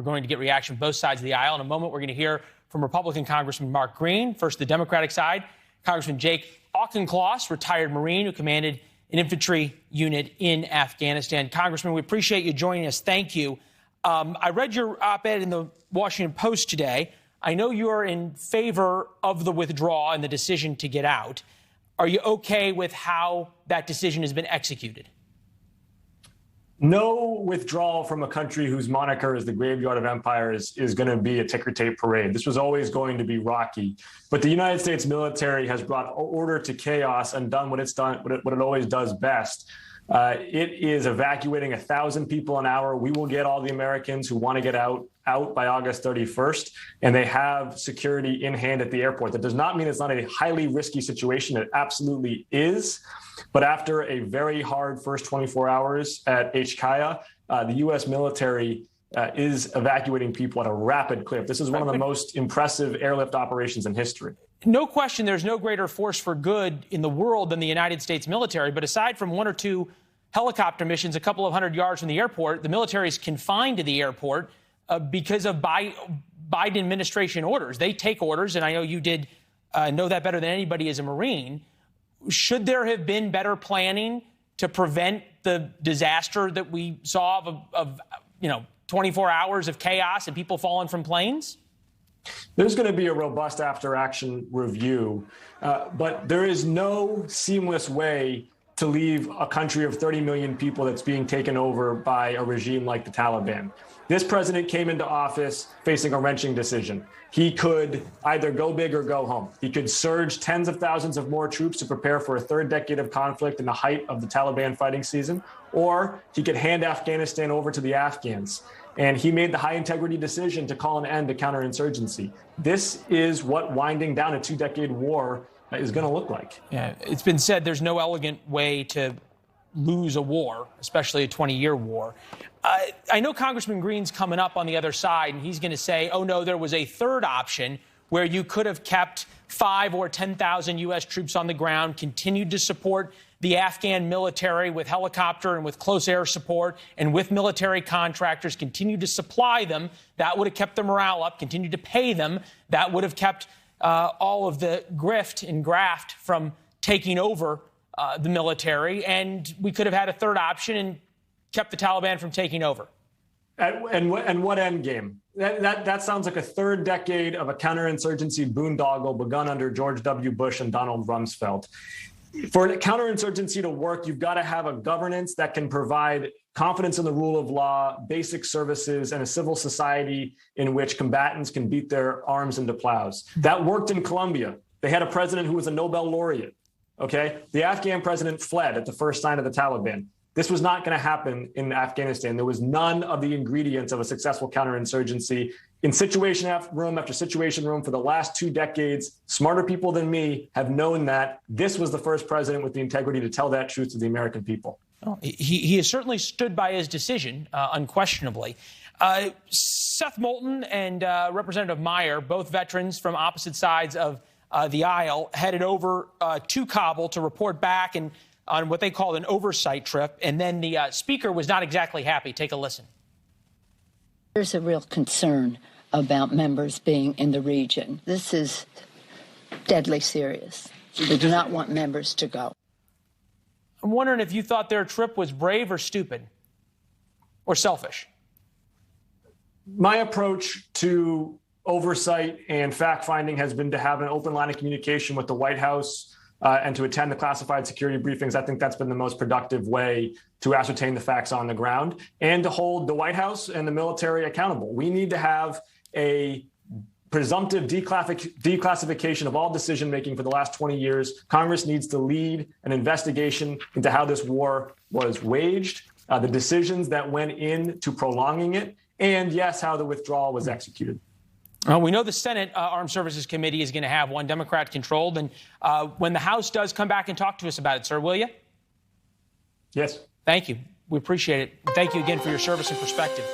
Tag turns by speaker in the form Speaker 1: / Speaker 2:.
Speaker 1: We're going to get reaction from both sides of the aisle. In a moment, we're going to hear from Republican Congressman Mark Green. First, the Democratic side, Congressman Jake Auchincloss, retired Marine who commanded an infantry unit in Afghanistan. Congressman, we appreciate you joining us. Thank you. I read your op-ed in the Washington Post today. I know you are in favor of the withdrawal and the decision to get out. Are you okay with how that decision has been executed?
Speaker 2: No withdrawal from a country whose moniker is the graveyard of empires is going to be a ticker tape parade. This was always going to be rocky. But the United States military has brought order to chaos and done what it always does best. It is evacuating 1,000 people an hour. We will get all the Americans who want to get out by August 31st, and they have security in hand at the airport. That does not mean it's not a highly risky situation. It absolutely is. But after a very hard first 24 hours at HKIA, the U.S. military is evacuating people at a rapid clip. This is one of the most impressive airlift operations in history.
Speaker 1: No question, there's no greater force for good in the world than the United States military. But aside from one or two helicopter missions a couple of hundred yards from the airport, the military is confined to the airport because of Biden administration orders. They take orders, and I know you did know that better than anybody as a Marine. Should there have been better planning to prevent the disaster that we saw of 24 hours of chaos and people falling from planes?
Speaker 2: There's going to be a robust after-action review, but there is no seamless way to leave a country of 30 million people that's being taken over by a regime like the Taliban. This president came into office facing a wrenching decision. He could either go big or go home. He could surge tens of thousands of more troops to prepare for a third decade of conflict in the height of the Taliban fighting season, or he could hand Afghanistan over to the Afghans. And he made the high-integrity decision to call an end to counterinsurgency. This is what winding down a two-decade war is going to look like.
Speaker 1: Yeah, it's been said there's no elegant way to lose a war, especially a 20-year war. I know Congressman Green's coming up on the other side, and he's going to say, oh, no, there was a third option where you could have kept 5,000 or 10,000 U.S. troops on the ground, continued to support the Afghan military with helicopter and with close air support and with military contractors, continued to supply them. That would have kept the morale up, continued to pay them. That would have kept all of the grift and graft from taking over the military. And we could have had a third option and kept the Taliban from taking over.
Speaker 2: And what end game? That sounds like a third decade of a counterinsurgency boondoggle begun under George W. Bush and Donald Rumsfeld. For a counterinsurgency to work, you've got to have a governance that can provide confidence in the rule of law, basic services, and a civil society in which combatants can beat their arms into plows. That worked in Colombia. They had a president who was a Nobel laureate. Okay, the Afghan president fled at the first sign of the Taliban. This was not going to happen in Afghanistan. There was none of the ingredients of a successful counterinsurgency. In situation room after situation room for the last 2 decades, smarter people than me have known that this was the first president with the integrity to tell that truth to the American people.
Speaker 1: Well, he has certainly stood by his decision, unquestionably. Seth Moulton and Representative Meyer, both veterans from opposite sides of the aisle, headed over to Kabul to report back and on what they called an oversight trip. And then the speaker was not exactly happy. Take a listen.
Speaker 3: There's a real concern about members being in the region. This is deadly serious. We do not want members to go.
Speaker 1: I'm wondering if you thought their trip was brave or stupid or selfish.
Speaker 2: My approach to oversight and fact-finding has been to have an open line of communication with the White House and to attend the classified security briefings. I think that's been the most productive way to ascertain the facts on the ground and to hold the White House and the military accountable. We need to have a presumptive declassification of all decision-making for the last 20 years. Congress needs to lead an investigation into how this war was waged, the decisions that went into prolonging it, and, yes, how the withdrawal was executed.
Speaker 1: We know the Senate Armed Services Committee is going to have one Democrat-controlled. And when the House does come back and talk to us about it, sir, will you?
Speaker 2: Yes.
Speaker 1: Thank you. We appreciate it. Thank you again for your service and perspective.